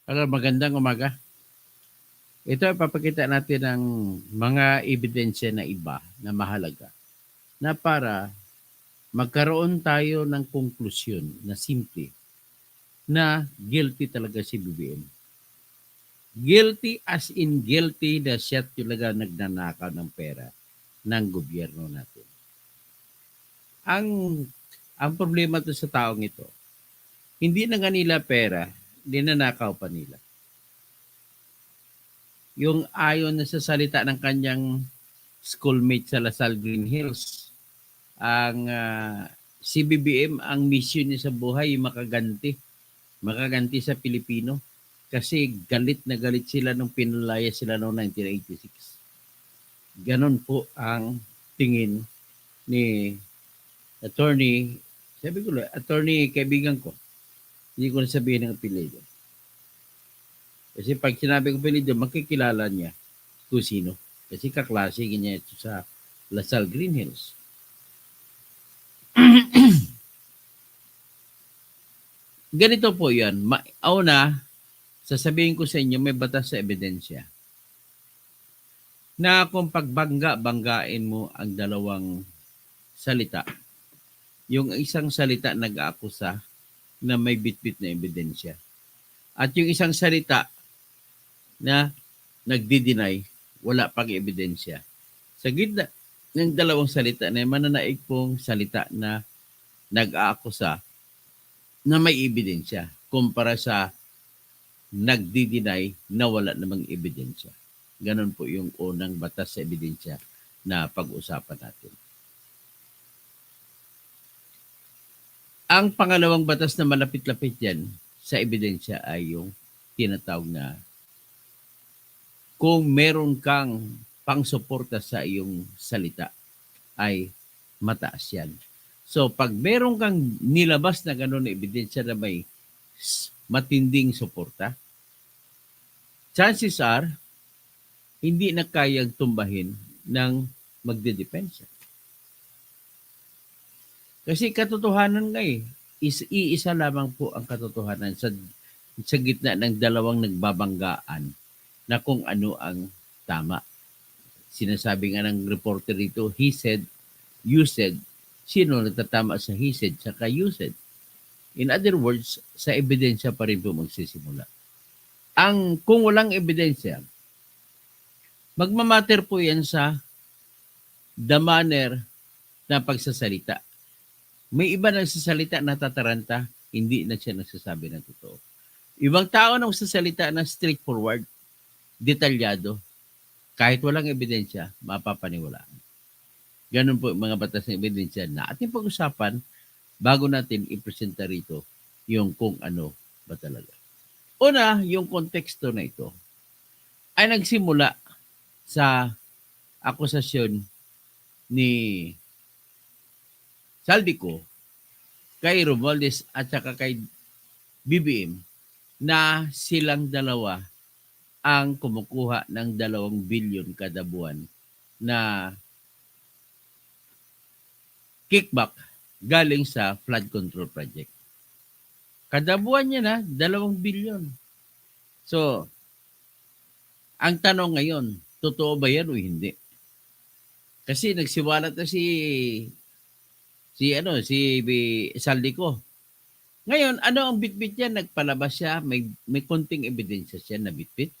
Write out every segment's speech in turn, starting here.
Hello, magandang umaga. Ito ay papakita natin ng mga ebidensya na iba na mahalaga na para magkaroon tayo ng konklusyon na simple na guilty talaga si BBM. Guilty as in guilty na siya talaga nagnanakaw ng pera ng gobyerno natin. Ang ang problema to sa taong ito, hindi na nga nila pera, dinanakaw pa nila. Yung ayon na sa salita ng kanyang schoolmate sa Lasal Green Hills, ang si BBM, ang mission niya sa buhay, makaganti sa Pilipino. Kasi galit na galit sila nung pinalaya sila noong 1986. Ganon po ang tingin ni attorney, sabi ko lang, attorney kaibigan ko. Hindi ko na sabihin ng apelido. Kasi pag sinabi ko apelido, makikilala niya kung sino. Kasi kaklase niya ito sa Lasal Green Hills. Ganito po yan. Una, sasabihin ko sa inyo, may batas sa ebidensya. Na kung pagbangga-banggain mo ang dalawang salita, yung isang salita nag-aakusa na may bitbit na ebidensya. At yung isang salita na nagdi-deny, wala pang ebidensya. Sa gitna ng dalawang salita na mananaig pong salita na nag-aakusa na may ebidensya kumpara sa nagdi-deny na wala namang ebidensya. Ganon po yung unang batas sa ebidensya na pag-usapan natin. Ang pangalawang batas na malapit-lapit yan sa ebidensya ay yung tinatawag na kung meron kang pangsuporta sa iyong salita ay mataas yan. So pag meron kang nilabas na gano'n na ebidensya na may matinding suporta, chances are hindi na kayang tumbahin ng magdedepensa. Kasi katotohanan nga iisa lamang po ang katotohanan sa gitna ng dalawang nagbabanggaan na kung ano ang tama. Sinasabi nga ng reporter dito, he said, you said, sino nagtatama sa he said saka you said? In other words, sa ebidensya pa rin po magsisimula. Kung walang ebidensya, magmamatter po yan sa the manner na pagsasalita. May iba nagsasalita na tataranta, hindi na siya nagsasabi ng totoo. Ibang tao na nagsasalita na straightforward, detalyado, kahit walang ebidensya, mapapaniwalaan. Ganun po mga batas ng ebidensya na ating pag-usapan bago natin ipresenta rito yung kung ano ba talaga. Una, yung konteksto na ito ay nagsimula sa akusasyon ni Saldico kay Romualdez at saka kay BBM na silang dalawa ang kumukuha ng 2 bilyon kada buwan na kickback galing sa flood control project. Kada buwan niya na 2 bilyon. So, ang tanong ngayon, totoo ba yan o hindi? Kasi nagsiwalat na si Saldico. Ngayon, ano ang bitbit niya? Nagpalabas siya, may konting ebidensya siya na bitbit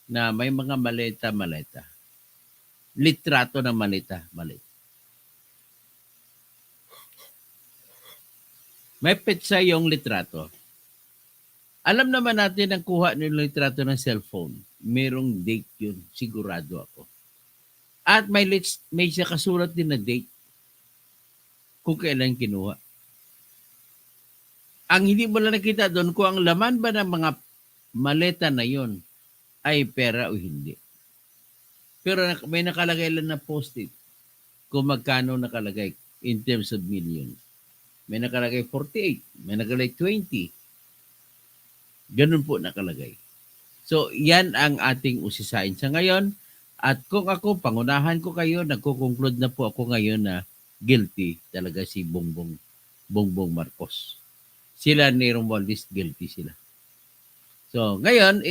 na may mga maleta. Litrato ng maleta. May petsa yung litrato. Alam naman natin ang kuha ng litrato ng cellphone. Merong date yun. Sigurado ako. At may siya kasulat din na date kung kailan kinuha. Ang hindi mo lang nakita doon kung ang laman ba ng mga maleta na yon ay pera o hindi. Pero may nakalagay lang na post-it kung magkano nakalagay in terms of millions. May nakalagay 48, may nakalagay 20. Ganun po nakalagay. So, yan ang ating usisain sa ngayon. At kung ako, pangunahan ko kayo, nagko-conclude na po ako ngayon na guilty talaga si Bongbong Marcos. Sila ni Romualdez, guilty sila. So, ngayon,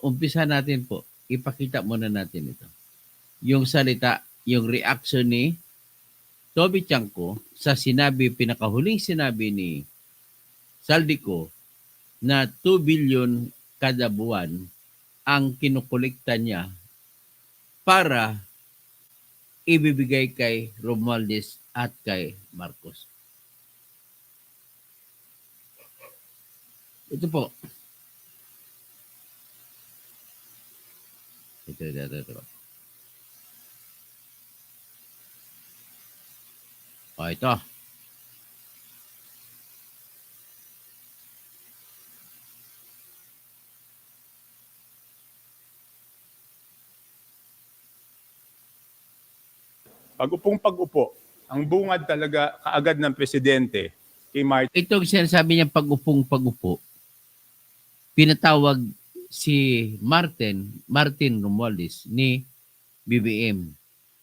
umpisa natin po. Ipakita muna natin ito. Yung salita, yung reaction ni Toby Chanko sa pinakahuling sinabi ni Saldico na 2 billion kada buwan ang kinukolekta niya para ibibigay kay Romualdez at kay Marcos. Ito po. Ito. O, ito. Pag-upong-pag-upo, ang bungad talaga kaagad ng presidente kay Martin. Ito sinasabi niya pag-upo, pinatawag si Martin Romualdez ni BBM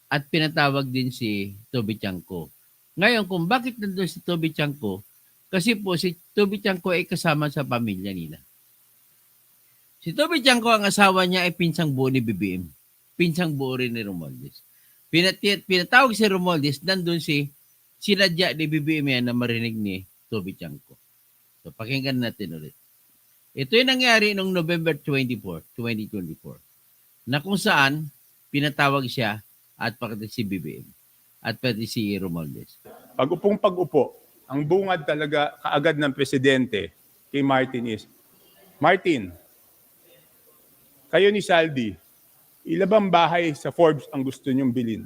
at pinatawag din si Toby Chanko. Ngayon, kung bakit nandun si Toby Chanko, kasi po si Toby Chanko ay kasama sa pamilya nila. Si Toby Chanko, ang asawa niya ay pinsang buo ni BBM. Pinsang buo rin ni Romualdez. Pinatawag si Romualdez, nandun sinadya ni BBM yan na marinig ni Toby Chanko. So, pakinggan natin ulit. Ito yung nangyari noong November 24, 2024, na kung saan pinatawag siya at pati si BBM at pati si Romualdez. Pag-upong-pag-upo, ang bungad talaga kaagad ng presidente kay Martin is, Martin, kayo ni Saldi, ilan bang bahay sa Forbes ang gusto nyong bilhin?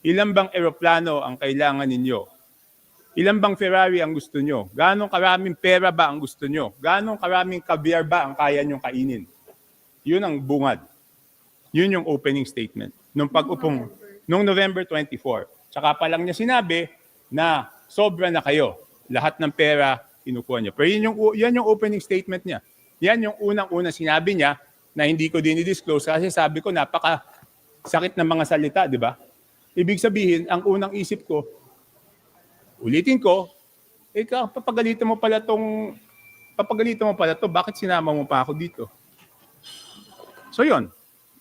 Ilan bang eroplano ang kailangan ninyo? Ilan bang Ferrari ang gusto nyo? Ganong karaming pera ba ang gusto nyo? Ganong karaming caviar ba ang kaya nyong kainin? Yun ang bungad. Yun yung opening statement nung pag-upong nung November 24. Tsaka pa lang niya sinabi na sobra na kayo. Lahat ng pera kinukuha niyo. Pero yan yung opening statement niya. Yan yung unang-unang sinabi niya na hindi ko dinidisclose kasi sabi ko napaka sakit ng mga salita, di ba? Ibig sabihin, ang unang isip ko, ulitin ko, papagalitan mo pala to, bakit sinama mo pa ako dito? So yun.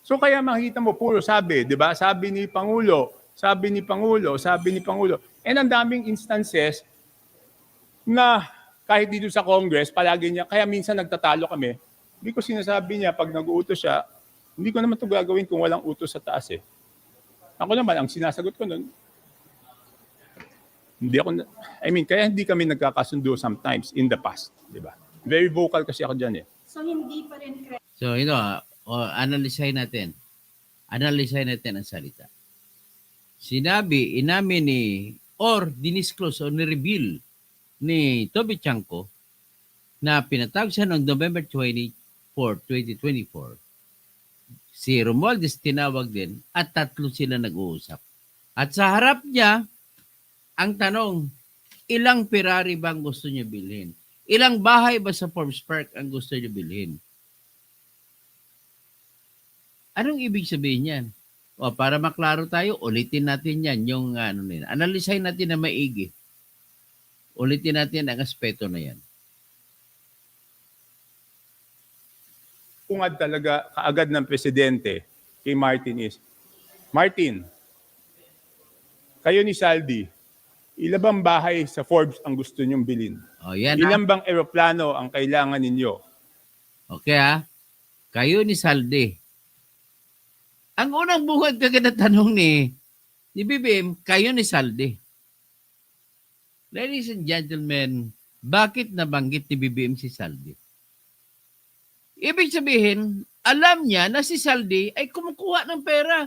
So kaya makita mo, puro sabi, di ba? Sabi ni Pangulo. And ang daming instances na kahit dito sa Congress, palagi niya, kaya minsan nagtatalo kami, hindi ko sinasabi niya, pag nag-uutos siya, hindi ko naman ito gagawin kung walang utos sa taas eh. Ako naman, ang sinasagot ko nun, kaya hindi kami nagkakasundo sometimes in the past, di ba? Very vocal kasi ako dyan eh. So, hindi pa rin So, analysehin natin ang salita. Inamin dinisclose o ni-reveal ni Toby Chanko na pinatawag siya noong November 24, 2024. Si Romualdez tinawag din at tatlo sila nag-uusap. At sa harap niya, ang tanong, ilang Ferrari ba ang gusto niyo bilhin? Ilang bahay ba sa Forbes Park ang gusto niyo bilhin? Anong ibig sabihin yan? O, para maklaro tayo, ulitin natin yan. Analysehin natin na maigi. Ulitin natin ang aspeto na yan. Ungad talaga kaagad ng presidente kay Martin is, Martin, kayo ni Saldi, ilan bang bahay sa Forbes ang gusto nyong bilhin? Ilan bang eroplano ang kailangan ninyo? Okay kayo ni Saldi. Ang unang bungad kagad na tanong ni BBM, kayo ni Saldi. Ladies and gentlemen, bakit nabanggit ni BBM si Saldi? Ibig sabihin, alam niya na si Saldi ay kumukuha ng pera.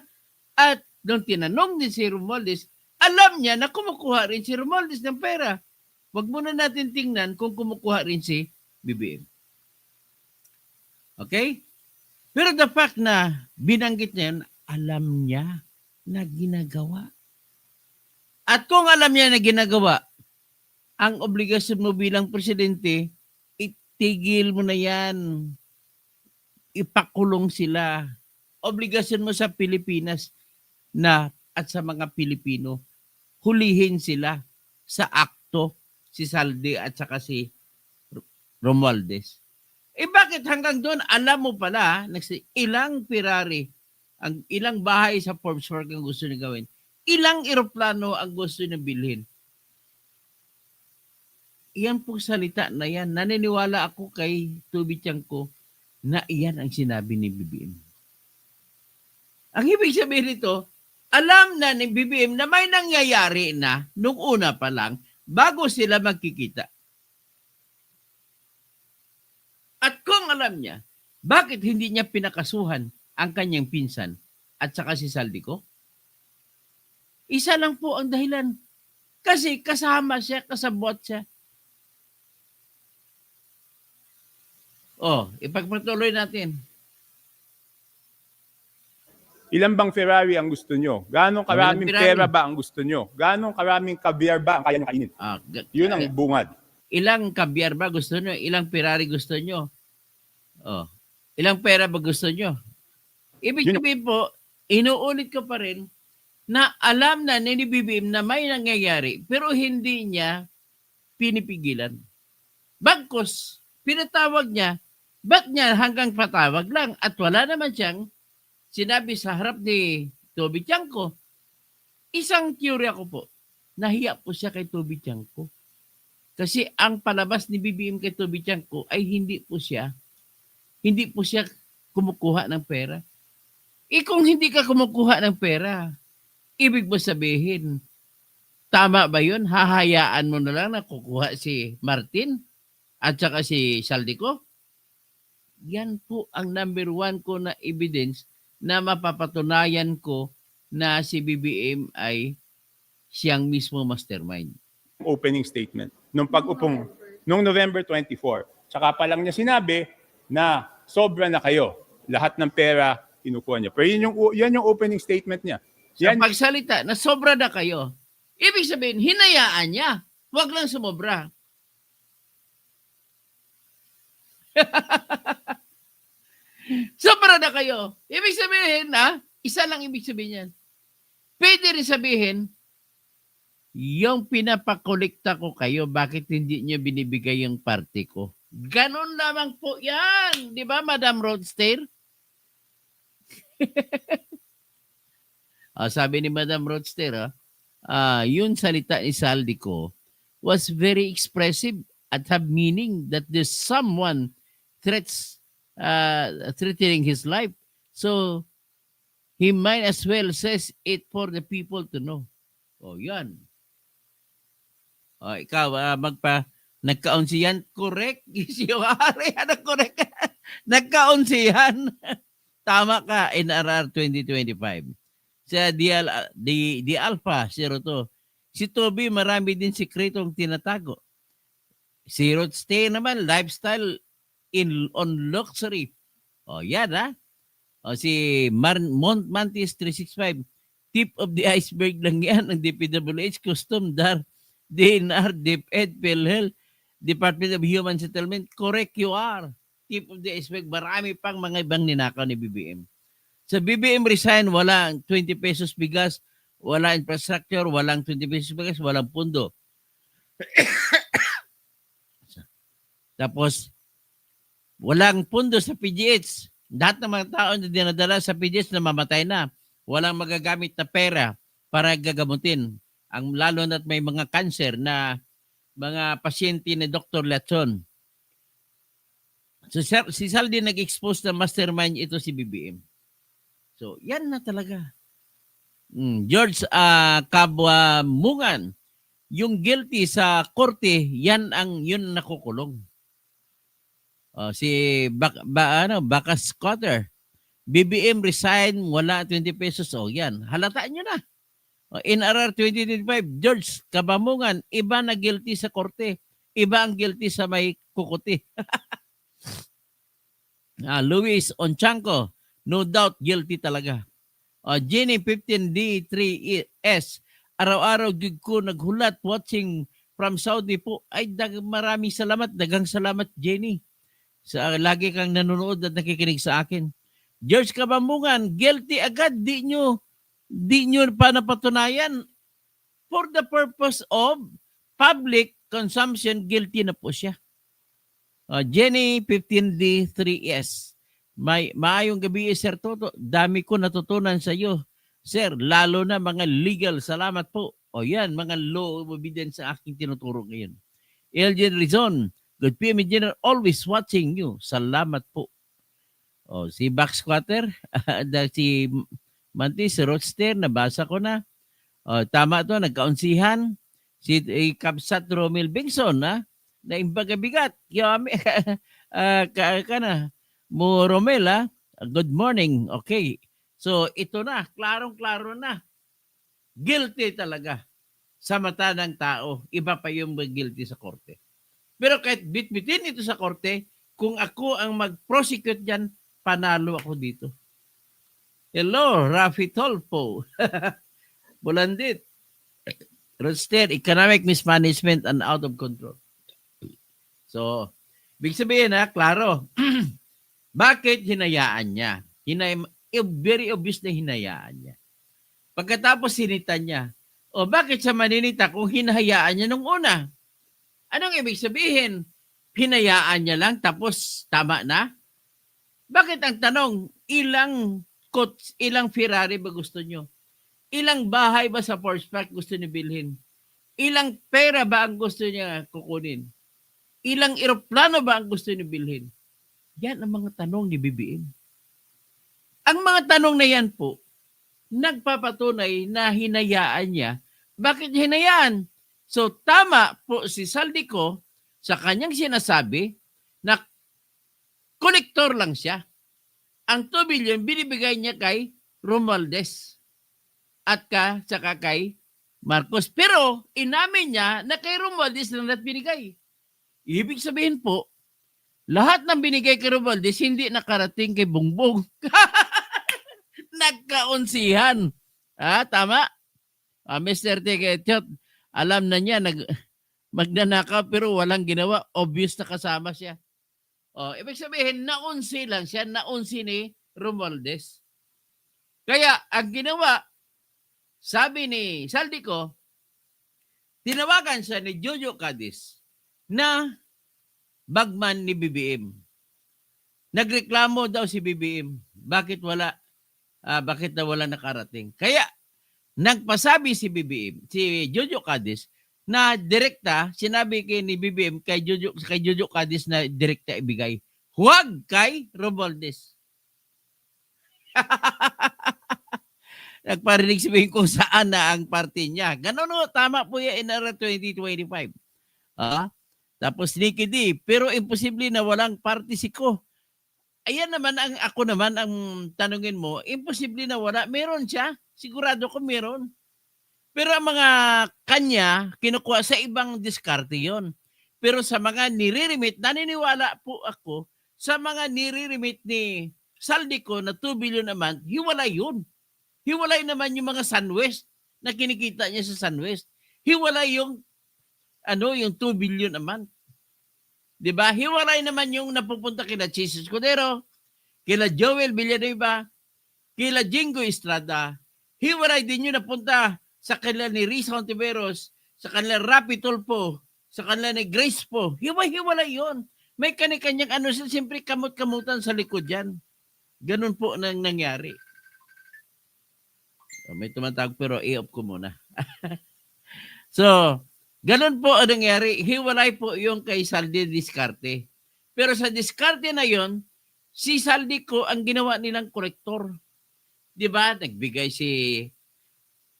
At nung tinanong din si Romualdez, alam niya na kumukuha rin si Romualdez ng pera. Huwag muna natin tingnan kung kumukuha rin si BBM. Okay? Pero the fact na binanggit niya yun, alam niya na ginagawa. At kung alam niya na ginagawa, ang obligasyon mo bilang presidente, itigil mo na yan. Ipakulong sila. Obligasyon mo sa Pilipinas at sa mga Pilipino, hulihin sila sa akto si Saldi at saka si Romualdez. bakit hanggang doon alam mo pala ilang Ferrari, ang ilang bahay sa Forbes Park ang gusto niya gawin, ilang eroplano ang gusto niya bilhin. Iyan po salita na yan. Naniniwala ako kay Toby Tiangco na iyan ang sinabi ni BBM. Ang ibig sabihin nito, alam na ni BBM na may nangyayari na nung una pa lang bago sila magkikita. At kung alam niya, bakit hindi niya pinakasuhan ang kanyang pinsan at saka si Saldico? Isa lang po ang dahilan. Kasi kasama siya, kasabot siya. Ipagpatuloy natin. Ilan bang Ferrari ang gusto nyo? Ganong karaming Ferrari. pera ba ang gusto nyo? Ganong karaming caviar ba ang kaya nyo kainin? Yun ang bungad. Ilang kabyar ba gusto nyo? Ilang Ferrari gusto nyo? Ilang pera ba gusto nyo? Ibig sabihin po, inuulit ko pa rin na alam na ni BBM na may nangyayari pero hindi niya pinipigilan. Bagkus, pinatawag niya, ba't niya hanggang patawag lang at wala naman siyang sinabi sa harap ni Toby Tiangco? Isang teorya ko po, nahiya po siya kay Toby Tiangco. Kasi ang palabas ni BBM kay Toby Tiangco ay hindi po siya kumukuha ng pera. Kung hindi ka kumukuha ng pera, ibig mo sabihin, tama ba yun? Hahayaan mo na lang na kukuha si Martin at saka si Saldico? Yan po ang number 1 ko na evidence na mapapatunayan ko na si BBM ay siyang mismo mastermind. Opening statement nung pag-upong nung November 24. Tsaka pa lang niya sinabi na sobra na kayo. Lahat ng pera kinukuha niya. Pero yan yung opening statement niya. Sa pagsalita na sobra na kayo, ibig sabihin, hinayaan niya. Huwag lang sumobra. Sobra na kayo. Ibig sabihin, isa lang ibig sabihin yan. Pwede rin sabihin, yung pinapakolekta ko kayo, bakit hindi niyo binibigay yung party ko? Ganon lamang po yan. Di ba, Madam Roadster? Sabi ni Madam Roadster, yung salita ni Saldico was very expressive at have meaning that there's someone threatening his life. So, he might as well says it for the people to know. Yan. Ikaw, nagkaunsiyan, correct? Correct. Nagkaunsiyan. Tama ka, NRR 2025. Sa di Alpha 02. Si Toby, marami din sikretong tinatago. Si Rodstay naman, lifestyle on luxury. Yan si Mantis 365. Tip of the iceberg lang yan ng DPWH, Custom, DNR, DepEd, PhilHealth, Department of Human Settlement. Correct you are. Tip of the iceberg. Marami pang mga ibang ninakaw ni BBM. Sa BBM resign, walang 20 pesos bigas, wala infrastructure, walang 20 pesos bigas, walang pundo. Tapos, walang pundo sa PGH. Lahat ng mga tao na dinadala sa PGH na mamatay na. Walang magagamit na pera para gagamutin. Lalo na't may mga cancer na mga pasyente ni Dr. Lachon. So, si Saldi nag-expose na mastermind ito si BBM. So, yan na talaga. George Kabamungan, yung guilty sa korte, yun nakukulong. Si Bacas Cotter, BBM resign, wala 20 pesos. Yan. Halataan nyo na. NRR 2025, George Kabamungan, iba na guilty sa korte. Iba ang guilty sa may kukuti. Luis Onchanco, no doubt guilty talaga. Jenny 15D3S, araw-araw gig ko naghulat watching from Saudi po. Ay, maraming salamat. Dagang salamat, Jenny. Lagi kang nanonood at nakikinig sa akin. George Kabamungan, guilty agad. Di nyo pa napatunayan. For the purpose of public consumption, guilty na po siya. Jenny 15D3S. Maayong gabi, Sir Toto. Dami ko natutunan sa iyo, Sir. Lalo na mga legal. Salamat po. O yan, mga law of evidence sa aking tinuturo ngayon. Elgin Rizon. Good PM Engineer. Always watching you. Salamat po. O, si Back Squatter. Si Mantis, si Roadster. Nabasa ko na. O, tama to. Nagkaunsihan. Si Kapsat Romil Bingson, ha? Na imbagabigat. Yami, mo Romel, ha? Good morning. Okay. So, ito na. Klarong-klaro na. Guilty talaga sa mata ng tao. Iba pa yung guilty sa korte. Pero kahit bit-bitin ito sa korte, kung ako ang mag-prosecute dyan, panalo ako dito. Hello, Rafi Tolpo. Bulandit. Roster, economic mismanagement and out of control. So, big sabihin na, klaro, bakit hinayaan niya? Very obvious na hinayaan niya. Pagkatapos sinita niya, bakit siya maninita kung hinayaan niya nung una? Anong ibig sabihin? Hinayaan niya lang tapos tama na? Bakit ang tanong, ilang Ferrari ba gusto niyo? Ilang bahay ba sa Force Park gusto niyo bilhin? Ilang pera ba ang gusto niya kukunin? Ilang eroplano ba ang gusto niyo bilhin? Yan ang mga tanong ni BBM. Ang mga tanong na yan po, nagpapatunay na hinayaan niya. Bakit hinayaan? So tama po si Saldico sa kanyang sinasabi na kolektor lang siya. Ang 2 billion binibigay niya kay Romualdez at saka kay Marcos. Pero inamin niya na kay Romualdez lang na't binigay. Ibig sabihin po, lahat ng binigay kay Romualdez hindi nakarating kay Bongbong. Nagkaunsihan. Tama? Mr. Tiketchot, alam na niya, magnanakaw pero walang ginawa. Obvious na kasama siya. Ibig sabihin, naunsi lang siya, naunsi ni Romualdez. Kaya, ang ginawa, sabi ni Saldico, tinawagan siya ni Jojo Cadiz na bagman ni BBM. Nagreklamo daw si BBM. Bakit na wala nakarating? Kaya, nagpasabi si BBM, si Jojo Cadiz, na direkta, sinabi ni BBM kay Jojo Cadiz na direkta ibigay. Huwag kay Romualdez. Nagparinig sabihin kung saan na ang party niya. Ganun no, tama po yan in 2025. Tapos Nikki D, pero imposible na walang party si Ko. Ayan naman, ako naman ang tanungin mo, imposible na wala. Meron siya, sigurado ko meron. Pero ang mga kanya, kinukuha sa ibang diskarte yon. Pero sa mga nire-remit, naniniwala po ako, sa mga nire-remit ni Saldico na 2 billion a month, hiwalay yun. Hiwalay naman yung mga SunWest na kinikita niya sa SunWest. Hiwalay yung 2 billion a month. Diba? Hiwalay naman yung napupunta kila Jesus Cordero, kila Joel Villanueva, kila Jingo Estrada. Hiwalay din yung napunta sa kanila ni Risa Ontiveros, sa kanila Rapi Tulfo, sa kanila ni Grace po. Hiwalay yun. May kanya-kanyang siyempre kamot-kamutan sa likod yan. Ganun po nang nangyari. May tumatawag pero i-off ko muna. So, ganun po ang nangyari. Hiwalay po yung kay Saldi Discarte. Pero sa diskarte na yon, si Saldico ang ginawa nilang korektor. Diba? Nagbigay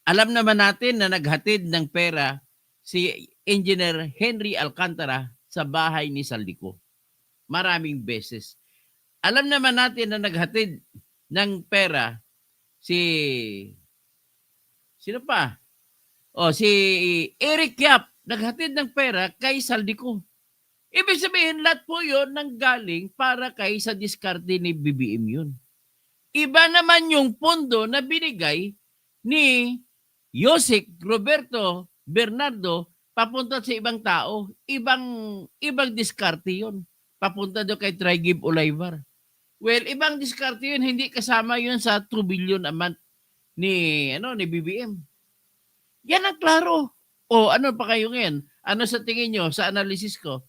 alam naman natin na naghatid ng pera si Engineer Henry Alcantara sa bahay ni Saldico. Maraming beses. Alam naman natin na naghatid ng pera sino pa? Si Eric Yap, naghatid ng pera kay Saldico. Ibig sabihin, lahat po yun nanggaling para kay sa diskarte ni BBM yun. Iba naman yung pondo na binigay ni Yosek Roberto Bernardo papunta sa ibang tao. Ibang diskarte yun. Papunta doon kay Trigib Olivar. Well, ibang diskarte yun. Hindi kasama yun sa 2 billion a month ni BBM. Yan ang klaro. Ano pa kayo ngayon? Ano sa tingin nyo sa analysis ko?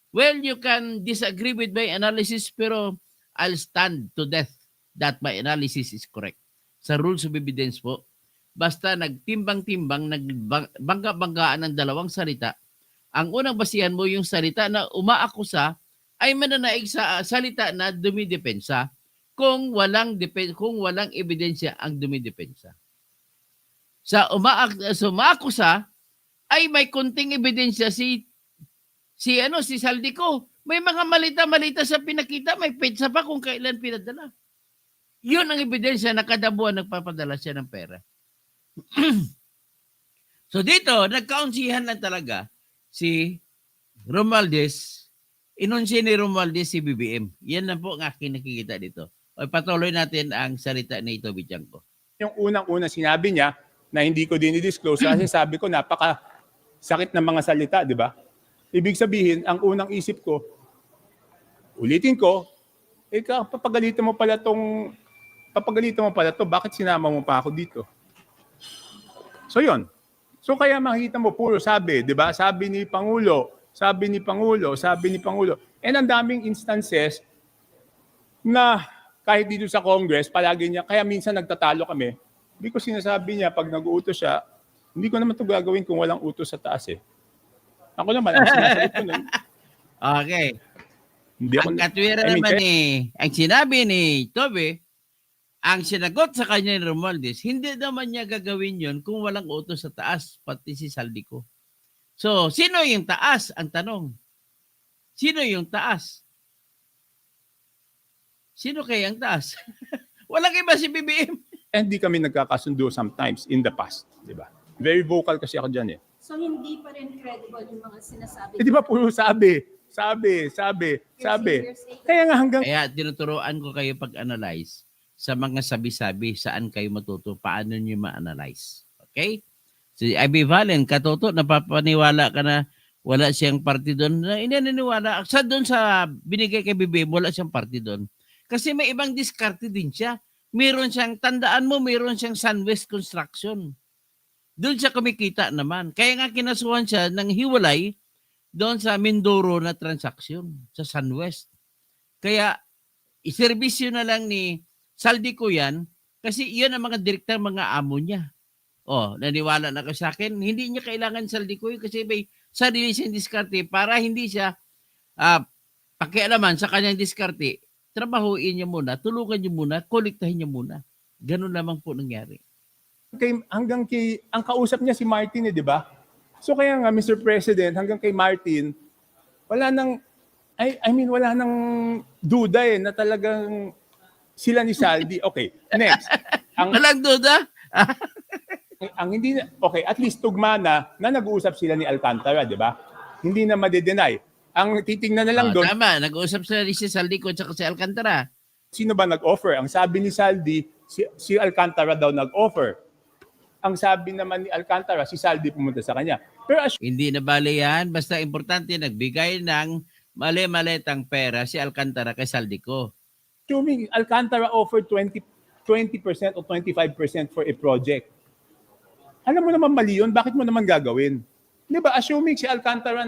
Well, you can disagree with my analysis, pero I'll stand to death that my analysis is correct. Sa rules of evidence po, basta nagtimbang-timbang, nagbangga-banggaan ng dalawang salita, ang unang basihan mo yung salita na umaakusa ay mananaig sa salita na dumidepensa kung walang ebidensya ang dumidepensa. Sa umaakusa ay may kunting ebidensya si Saldico. May mga malita-malita sa pinakita, may petsa pa kung kailan pinadala. Yun ang ebidensya na kada buwan nagpapadala siya ng pera. So dito, nagkaunsihan lang talaga si Romualdez. Inunsi ni Romualdez si BBM. Yan lang po ang aking nakikita dito. O patuloy natin ang salita ni Toby Chanco. Yung unang-una sinabi niya na hindi ko din i-disclose kasi sabi ko napaka sakit ng mga salita, di ba? Ibig sabihin, ang unang isip ko, ulitin ko, papagalitan mo pala to, bakit sinama mo pa ako dito? So yun. So kaya makikita mo, puro sabi, di ba? Sabi ni Pangulo. And ang daming instances na kahit dito sa Congress, palagi niya, kaya minsan nagtatalo kami, hindi ko sinasabi niya, pag nag-uutos siya, hindi ko naman ito gagawin kung walang utos sa taas eh. Ako naman, ang sinasagot ko nun. Okay. Hindi ako, Ang katwiran naman ang sinabi ni Toby, ang sinagot sa kanya ni Romualdez, hindi naman niya gagawin yon kung walang utos sa taas, pati si Saldico. So, sino yung taas? Ang tanong. Sino yung taas? Sino kaya ang taas? Walang iba si BBM. hindi kami nagkakasundo sometimes in the past. Di ba? Very vocal kasi ako dyan eh. So hindi pa rin credible yung mga sinasabi. Di ba puro sabi. Kaya nga hanggang Kaya tinuturoan ko kayo pag-analyze sa mga sabi-sabi, saan kayo matuto, paano nyo ma-analyze. Okay? Si Ivy Valen, katoto, napapaniwala ka na wala siyang party doon. Inaniniwala. Sa doon sa binigay kay BBM, wala siyang party doon. Kasi may ibang diskarte din siya. Meron siyang, tandaan mo, meron siyang Sunwest Construction. Doon siya kumikita naman. Kaya nga kinasuhan siya ng hiwalay doon sa Mindoro na transaksyon sa Sunwest. Kaya iserbisyo na lang ni Saldico yan kasi iyon ang mga direktang mga amo niya. Oh, naniwala na ka sa akin, hindi niya kailangan Saldico kasi may sarili siyang diskarte para hindi siya pakialaman sa kanyang diskarte. Trabahuin niya muna, tulungan niyo muna, kolektahin niyo muna. Ganun lamang po nangyari. hanggang kay, ang kausap niya si Martin eh, di ba? So kaya nga, Mr. President, hanggang kay Martin, wala nang, wala nang duda eh, na talagang sila ni Saldi. Okay, next. Walang duda? Ang hindi na, okay, at least tugma na nag-uusap sila ni Alcantara, di ba? Hindi na made-deny. Ang titingnan na lang doon, Tama, nag-uusap sila si Saldico at si Alcantara. sino ba nag-offer? Ang sabi ni Saldi, si Alcantara daw nag-offer. Ang sabi naman ni Alcantara, si Saldi pumunta sa kanya. Pero Hindi na bali yan. Basta importante, nagbigay ng mali-malitang pera si Alcantara kay Saldico. assuming Alcantara offered 20% o 25% for a project. Alam mo naman mali yun, bakit mo naman gagawin? Di ba? Assuming si Alcantara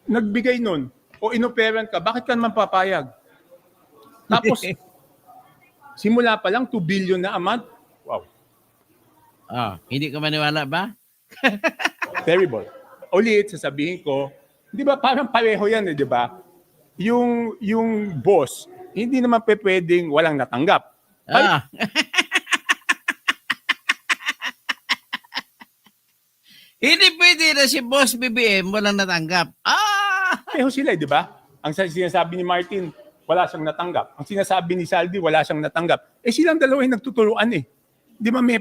nagbigay nun o inoperan ka, bakit ka naman papayag? Tapos, simula pa lang 2 billion na a month. Wow. Hindi ka maniwala ba? Terrible. Ulit, sasabihin ko, di ba parang pareho yan, di ba? Yung boss, hindi naman pwedeng walang natanggap. Hindi pwede na si Boss BBM walang natanggap. Pareho sila, di ba? Ang sinasabi ni Martin, wala siyang natanggap. Ang sinasabi ni Saldi, wala siyang natanggap. Silang dalawa yung nagtuturuan eh. Di ba may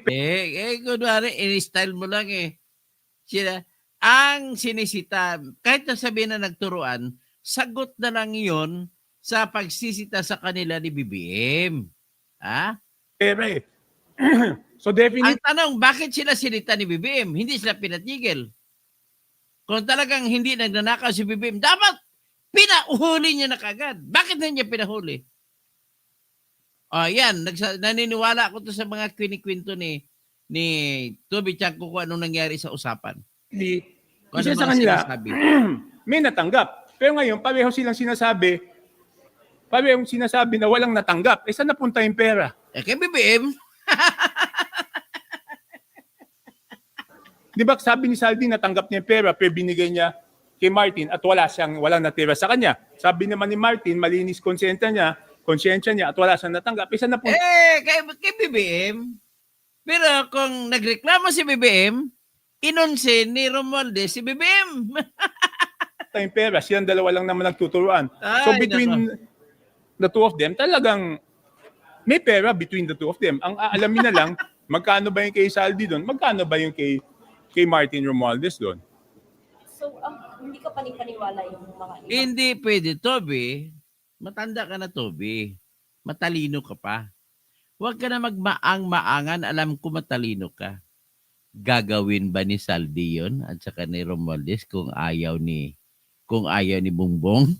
Kunwari, in-style mo lang eh. Sila, ang sinisita, kahit nasabihin na nagturuan, sagot na lang yon sa pagsisita sa kanila ni BBM. pera eh. So definitely, Ang tanong, bakit sila sinita ni BBM? Hindi sila pinatigil. Kung talagang hindi nagnanakaw si BBM, dapat pinahuli niya na kagad. Bakit na niya pinahuli? Yan, naniniwala ako to sa mga kwento ni Toby Chanco kung anong nangyari sa usapan. isa sa kanila, may natanggap. Pero ngayon, parehong sinasabi na walang natanggap. Eh, saan napunta yung pera? Eh, kay BBM, Di ba sabi ni Saldi, natanggap niya yung pera, pero binigay niya kay Martin at walang natira sa kanya. Sabi naman ni Martin, malinis konsyensya niya at wala siyang natanggap. Eh, saan napunta kay BBM. Pero kung nagreklamo si BBM, inunsin ni Romualdez si BBM. yung pera? Silang dalawa lang naman nagtuturuan. So Ay, between the two of them, talagang may pera between the two of them. Ang aalamin na lang, magkano ba yung kay Saldi doon? Magkano ba yung kay Martin Romualdez doon? So, hindi ka panipaniwala yung mga iba. Hindi pwede, Toby. Matanda ka na, Toby. Matalino ka pa. Huwag ka na magmaang-maangan. Alam ko matalino ka. Gagawin ba ni Saldi yun at saka ni Romualdez kung ayaw ni Bongbong?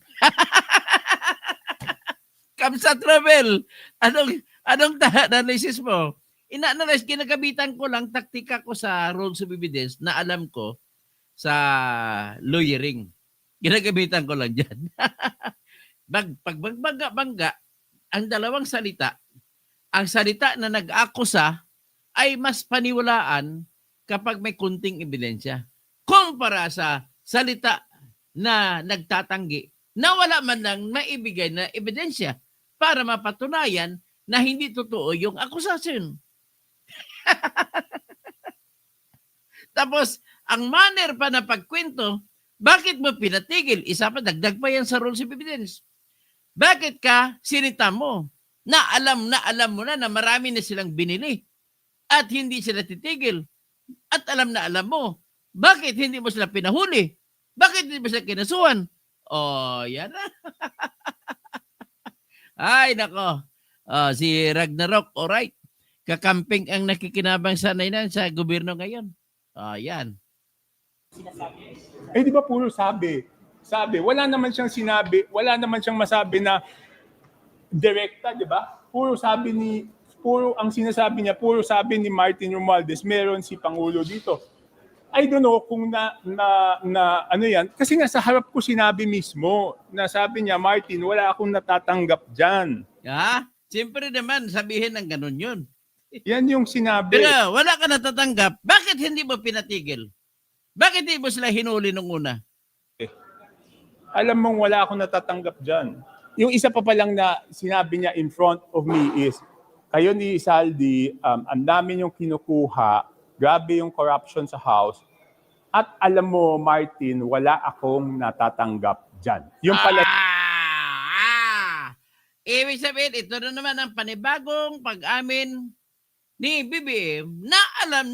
Kamsa Travel. Anong analysis mo? Ina-analyze, kinagabitan ko lang taktika ko sa rules of evidence na alam ko sa lawyering. Ginagabitan ko lang dyan. Pagbangga, ang dalawang salita, ang salita na nag-akusa ay mas paniwalaan kapag may kunting ebidensya. Kumpara sa salita na nagtatanggi na wala man lang maibigay na ebidensya para mapatunayan na hindi totoo yung akusasyon. Tapos, ang manner pa na pagkwento, bakit mo pinatigil? Isa pa, dagdag pa yan sa rules of evidence. Bakit ka sinita mo na alam mo na marami na silang binili at hindi sila titigil at alam mo, bakit hindi mo sila pinahuli? Bakit hindi mo sila kinasuhan? Oh, yan na. Ay, nako. Si Ragnarok, alright. Kakamping ang nakikinabang sanay na sa gobyerno ngayon. Yan. Eh, di ba puro sabi? Wala naman siyang sinabi, wala naman siyang masabi na direkta, di ba? Puro ang sinasabi niya, puro sabi ni Martin Romualdez, meron si Pangulo dito. I don't know kung ano yan. Kasi nga sa harap ko sinabi mismo, na sabi niya, Martin, wala akong natatanggap dyan. Siyempre naman, sabihin ng ganun yun. Yan yung sinabi. Pero wala ka natatanggap, bakit hindi mo pinatigil? Bakit hindi mo sila hinuli nung una? Alam mong wala akong natatanggap dyan. Yung isa pa lang na sinabi niya in front of me is, kayo ni Saldi, ang dami yung kinukuha, grabe yung corruption sa House, at alam mo, Martin, wala akong natatanggap dyan. Yung pala... Ibig sabihin, ito na naman ang panibagong pag-amin ni BBM na alam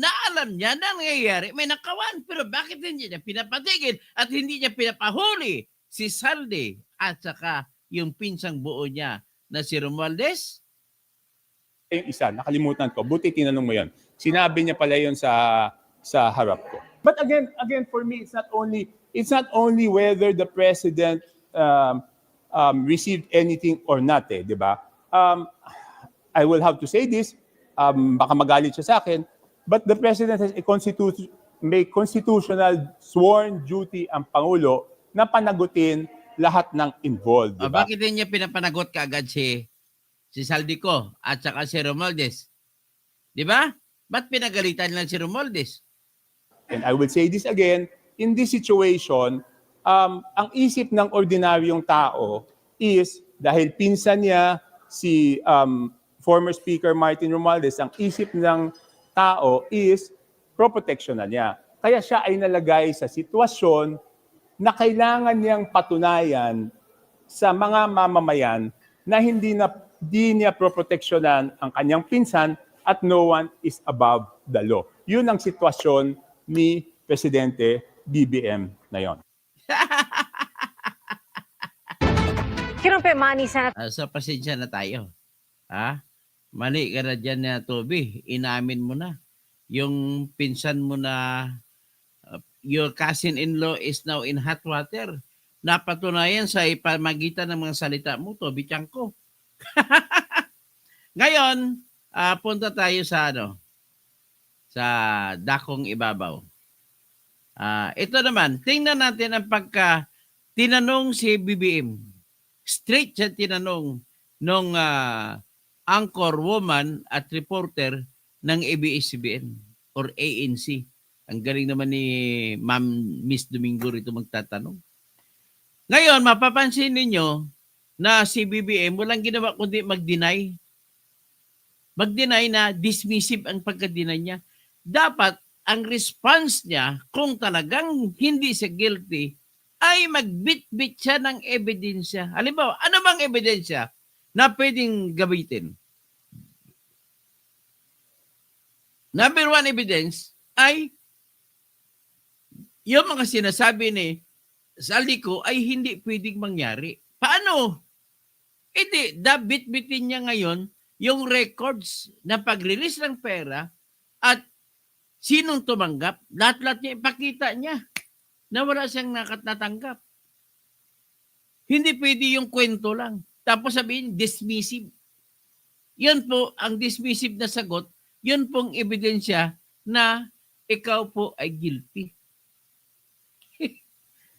niya na nangyayari. May nakawan, pero bakit hindi niya pinapatigil at hindi niya pinapahuli si Saldi at saka yung pinsang buo niya na si Romualdez? Yung isa, nakalimutan ko. Buti tinanong mo yan. Sinabi niya pala yun sa harap ko. But again, for me, it's not only whether the president received anything or not, di ba? I will have to say this, baka magalit siya sa akin, but the president has may constitutional sworn duty ang Pangulo na panagutin lahat ng involved. Diba? Bakit din niya pinapanagot kaagad si Saldico at saka si Romualdez? Di ba? Ba't pinagalitan lang si Romualdez? And I will say this again, in this situation, ang isip ng ordinaryong tao is, dahil pinsan niya si former Speaker Martin Romualdez, ang isip ng tao is pro-protection na niya. Kaya siya ay nalagay sa sitwasyon na kailangan niyang patunayan sa mga mamamayan na hindi niya pro-protectionan ang kanyang pinsan at no one is above the law. Yun ang sitwasyon ni Presidente BBM na yon. Kinumpe Manny sa So, pasensya na tayo. Mali ka na dyan na, Toby. Inamin mo na. Yung pinsan mo na your cousin-in-law is now in hot water. Napatunayan sa ipamagitan ng mga salita mo, Toby Tiangco. Ngayon, punta tayo sa sa dakong ibabaw. Ito naman, tingnan natin ang tinanong si BBM. Straight siya tinanong nung anchor woman at reporter ng ABS-CBN or ANC. Ang galing naman ni Ma'am Miss Domingo rito magtatanong. Ngayon, mapapansin ninyo na si BBM walang ginawa kundi mag-deny. Mag-deny na dismissive ang pagka-deny niya. Dapat ang response niya kung talagang hindi siya guilty ay magbit-bit siya ng ebidensya. Halimbawa, ano bang ebidensya na pwedeng gamitin? Number one evidence ay yung mga sinasabi ni Saldico ay hindi pwedeng mangyari. Paano? Hindi, bit-bitin niya ngayon yung records na pag-release ng pera at sinong tumanggap, lahat-lahat niya ipakita niya na wala siyang natanggap. Hindi pwede yung kwento lang. Tapos sabihin, dismissive. Yan po, ang dismissive na sagot, yun pong ebidensya na ikaw po ay guilty.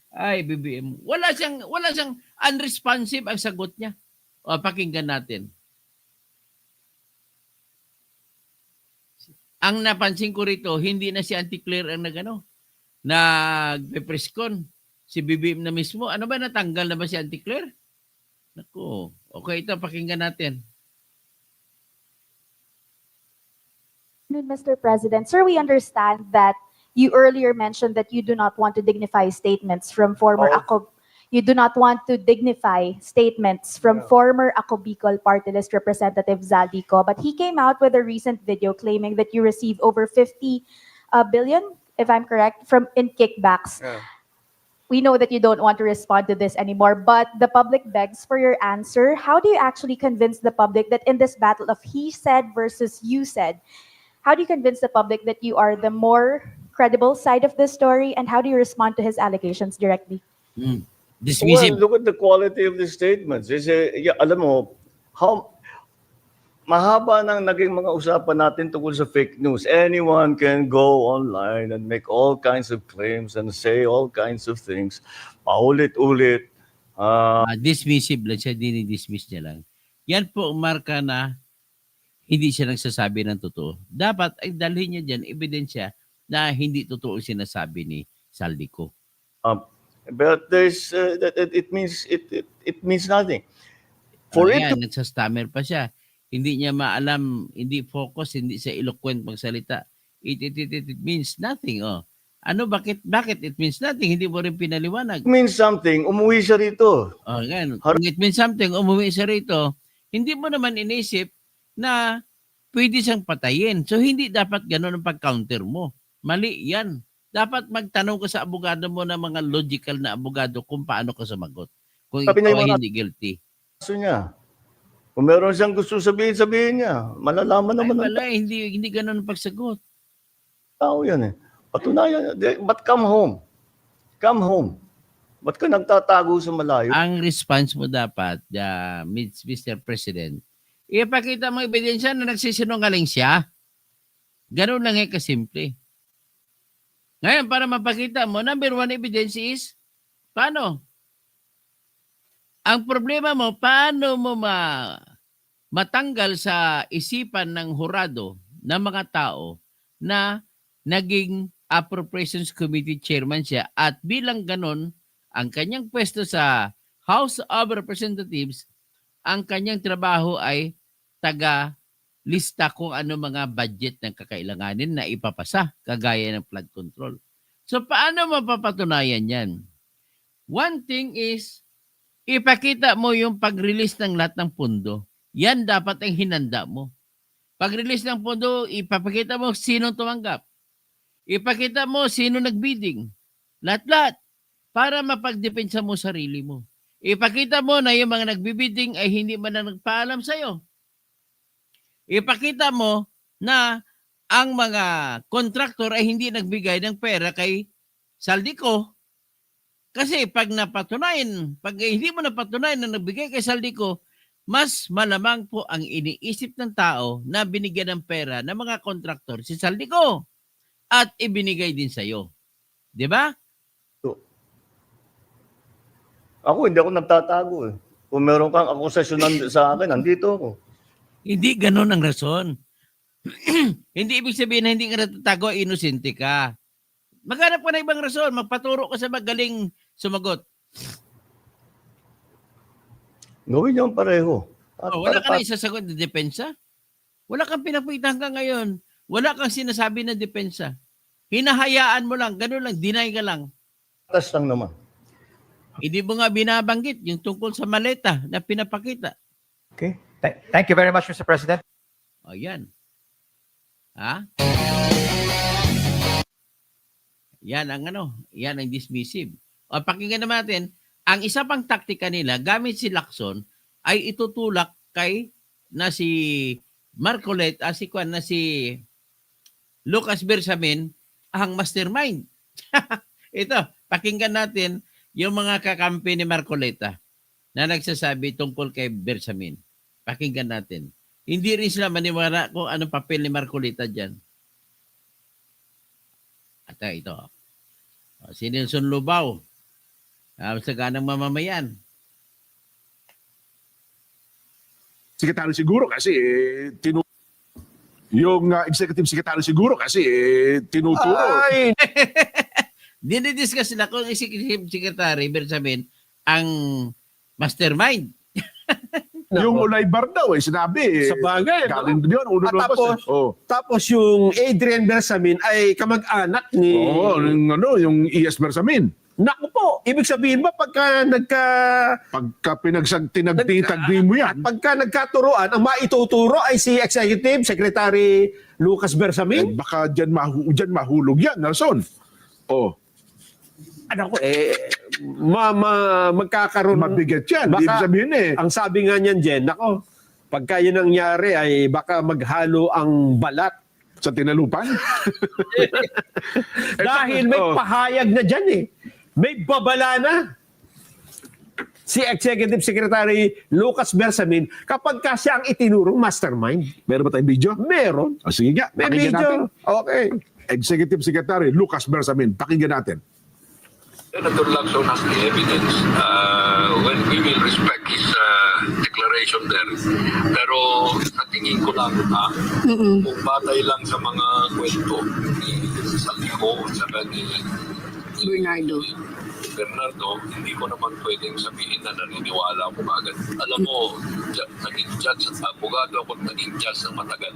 Ay, BBM. Wala siyang unresponsive ang sagot niya. O, pakinggan natin. Ang napansin ko rito, hindi na si Auntie Claire ang nagpe-presscon. Si BBM na mismo. Ano ba, natanggal na ba si Auntie Claire? Naku. Okay, ito, pakinggan natin. Mr. President. Sir, we understand that you earlier mentioned that you do not want to dignify statements from former you do not want to dignify statements from former Ako Bicol Party List Representative Zaldico, but he came out with a recent video claiming that you received over 50 billion, if I'm correct, in kickbacks. Yeah. We know that you don't want to respond to this anymore, but the public begs for your answer. How do you actually convince the public that in this battle of he said versus you said, how do you convince the public that you are the more credible side of this story, and how do you respond to his allegations directly? Dismissive. Well, look at the quality of the statements. Alam mo, mahaba nang naging mga usapan natin tungkol sa fake news. Anyone can go online and make all kinds of claims and say all kinds of things. Paulit-ulit. Dismissive lang siya, dinidismiss niya lang. Yan po ang marka na hindi siya nagsasabi ng totoo. Dapat ay dalhin niya dyan ebidensya na hindi totoo sinasabi ni Saldico. But there's it means nothing. For it to nagsastammer pa siya. Hindi niya maalam, hindi focus, hindi siya eloquent magsalita. It means nothing. Oh. Ano, bakit it means nothing? Hindi mo rin pinaliwanag. mean something, umuwi siya rito. Oh, ganun. Kung it means something, umuwi siya rito, hindi mo naman inisip na pwede siyang patayin. So, hindi dapat ganun ang pag-counter mo. Mali yan. Dapat magtanong ka sa abogado mo ng mga logical na abogado kung paano ka sumagot. Kung Sabi ikaw niya ay yung hindi guilty. kaso niya. Kung meron siyang gusto sabihin niya. Malalaman Ay, naman ng wala, hindi ganun ang pagsagot. tao yan eh. Patunayan. But come home. Come home. Ba't ka nagtatago sa malayo? Ang response mo dapat, Mr. President, ipakita mo ebidensya na nagsisinungaling siya. Ganun lang kasimple. Ngayon, para mapakita mo, number one evidence is, paano? Ang problema mo, paano mo matanggal sa isipan ng hurado ng mga tao na naging Appropriations Committee Chairman siya at bilang ganon, ang kanyang pwesto sa House of Representatives, ang kanyang trabaho ay taga-lista kung ano mga budget ng kakailanganin na ipapasa, kagaya ng flood control. So, paano mapapatunayan yan? One thing is, ipakita mo yung pag-release ng lahat ng pondo. Yan dapat ang hinanda mo. Pag-release ng pondo, ipapakita mo sino tumanggap. Ipakita mo sino nagbidding. Lahat-lahat. Para mapagdepensa mo sarili mo. Ipakita mo na yung mga nagbibidding ay hindi man na nagpaalam sa'yo. Ipakita mo na ang mga contractor ay hindi nagbigay ng pera kay Saldico. Kasi pag hindi mo napatunayan na nagbigay kay Saldico, mas malamang po ang iniisip ng tao na binigyan ng pera ng mga contractor si Saldico at ibinigay din sa'yo. Di ba? Ako, hindi ako nagtatago eh. Kung meron kang akusasyon sa akin, nandito ako. Hindi ganun ang rason. Hindi ibig sabihin na hindi ka natatago, inosente ka. Maghanap ka na ibang rason, magpaturo ka sa magaling sumagot. Gawin niyo ang pareho. At Wala ka para- na isasagot na depensa? Wala kang pinapakita hanggang ngayon. Wala kang sinasabi na depensa. Hinahayaan mo lang, ganun lang, deny ka lang. patas lang naman. Hindi mo nga binabanggit yung tungkol sa maleta na pinapakita. Okay. Thank you very much, Mr. President. O yan. Ha? Yan ang yan ang dismissive. O pakinggan naman natin, ang isa pang taktika nila gamit si Lacson ay itutulak kay na si Marcolet, na si Lucas Bersamin ang mastermind. Ito, pakinggan natin yung mga kakampi ni Marcoleta na nagsasabi tungkol kay Bersamin. Pakinggan natin. Hindi rin sila maniwala kung anong papel ni Marcoleta dyan. At ito. Si Nelson Lubao. Sa ganang mamamayan. Sekretary siguro kasi yung executive secretary siguro kasi tinuturo. Ay, Dinidiscuss sila kung executive secretary Bersamin ang mastermind. Yung Olaybar daw sinabi. Sa bagay, no? Galing doon, ulo At lumabas. tapos, Oh. tapos yung Adrian Bersamin ay kamag-anak ni... Oo, yung ES Bersamin. Naku po, ibig sabihin ba pagka Pagka tinagtitagri mo yan, pagka nagkaturoan, ang maituturo ay si Executive Secretary Lucas Bersamin? baka dyan mahulog yan, Nelson. Oh, Ano ko, magkakaroon... mabigat yan. Baka- Ibig sabihin Ang sabi nga niyan, Jen, nako, pagka yun nangyari ay baka maghalo ang balat. sa tinalupan. Dahil may Oh. pahayag na dyan eh. May babala na. Si Executive Secretary Lucas Bersamin kapag ka siya ang itinurong mastermind. Meron ba tayong video? Meron. O sige nga, May pakinggan natin. video. Okay. Executive Secretary Lucas Bersamin. Pakinggan natin. Senator Lacson has the evidence. Well, we will respect his declaration there. Pero sa tingin ko lang, kung batay lang sa mga kwento ni Saldico at saka ni Bernardo, hindi ko naman pwedeng sabihin na naniniwala ko agad. Alam mo, naging judge at abogado ako at naging judge ng matagal.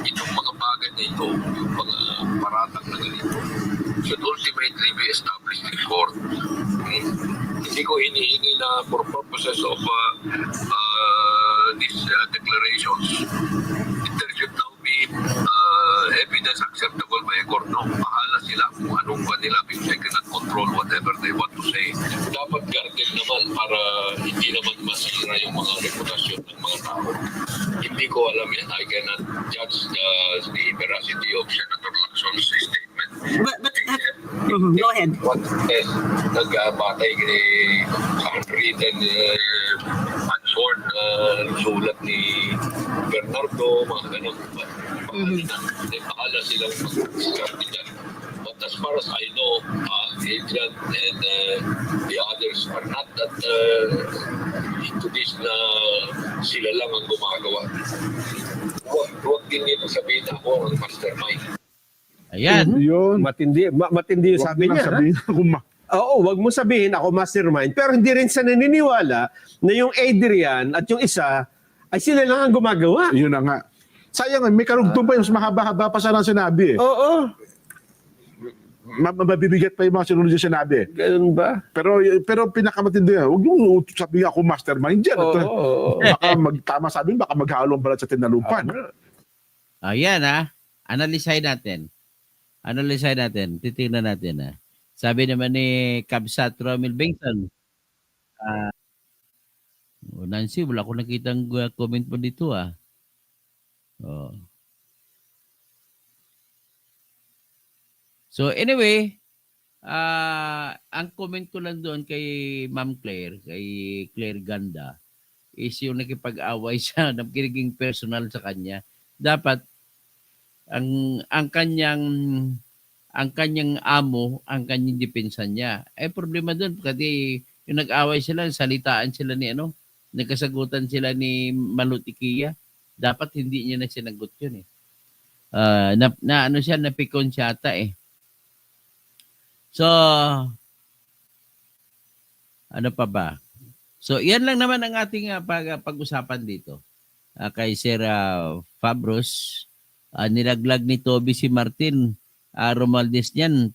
Itong mga bagay na ito, yung mga paratang na ganito, should ultimately be established in court. Hindi ko hinihingi na for purposes of these declarations, there should now be evidence acceptable by a court. No? Bahala sila kung anong kanila because I cannot control whatever they want to say. Dapat guarded naman para hindi naman masira yung mga reputasyon ng mga tao. Hindi ko alam yan. I cannot judge the veracity of Senator Lacson's statement. Go ahead. What is nagbatay ni handwritten unsworn sulat ni Bernardo, mga ganun. Bahala silang mag-discard dyan. But as far as I know, Adrian and the others are not that into this na sila lang ang gumagawa. Huwag din nito sabihin ako ang mastermind. Ayan. Yun. Matindi yung Wag sabi mo lang niya. sabihin kung Oo, wag mo sabihin ako mastermind. Pero hindi rin sa naniniwala na yung Adrian at yung isa ay sila lang ang gumagawa. Yun na nga. Sayang, may karugtong pa yung mas mahaba-haba pa sana sinabi. Oo. Mabibigat pa yung mga sinunod yung sinabi. Ganun ba? Pero pinakamatindi yan, huwag yung sabihin ako mastermind dyan. Oo. Baka tama sabihin, baka maghalong balat sa tinalupan. Ayan Analysehin natin. Titingnan natin Sabi naman ni Kabsat Romil Bengton, Nancy, wala ko nakitang comment mo dito Oh. So anyway, ang comment ko lang doon kay Ma'am Claire, kay Claire Ganda, is yung nakipag-away siya, nagkiriging personal sa kanya. Dapat ang kanyang ang kanyang amo, ang kanyang depensa niya. Problema doon kasi yung nag-away sila, salitaan sila ni nagkasagutan sila ni Malutikia. Dapat hindi niya na sinagot yun eh. Napikon siya ata eh. So, ano pa ba? So, yan lang naman ang ating pag-usapan dito. Kay Sir Fabros, nilaglag ni Toby si Martin Romualdez niyan.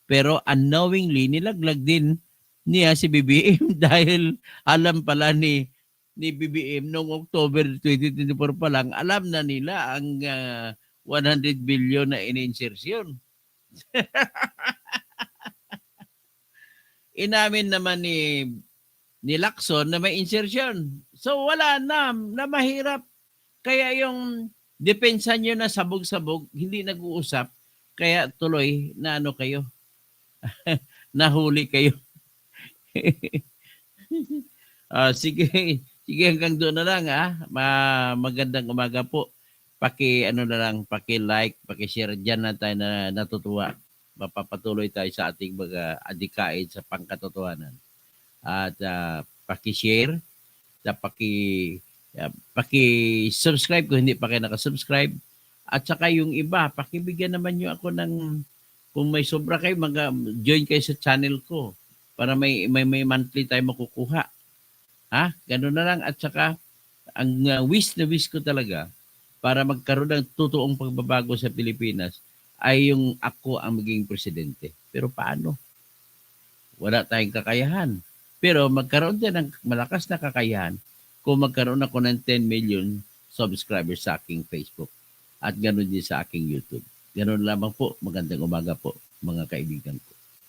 Pero unknowingly, nilaglag din niya si BBM dahil alam pala ni BBM noong October 2024 pa lang, alam na nila ang 100 billion na in-insertion. Inamin naman ni Lacson na may insertion. So wala na mahirap. Kaya yung depensa nyo na sabog-sabog, hindi nag-uusap. Kaya tuloy na kayo. Nahuli kayo. Sige hanggang doon na lang magandang umaga po. Paki-like, paki-share diyan na tayo na natutuwa. Mapapatuloy tayo sa ating mga adikain sa pangkatotohanan. At paki-share, paki-subscribe kung hindi pa kayo nakasubscribe. At saka yung iba, pakibigyan naman nyo ako ng, kung may sobra kayo, join kayo sa channel ko para may monthly tayo makukuha. Ganun na lang. At saka, ang wish ko talaga para magkaroon ng totoong pagbabago sa Pilipinas ay yung ako ang maging presidente. Pero paano? Wala tayong kakayahan. Pero magkaroon din ng malakas na kakayahan kung magkaroon ako ng 10 million subscribers sa aking Facebook. At ganoon din sa aking YouTube. Ganoon lamang po. Magandang umaga po, mga kaibigan ko.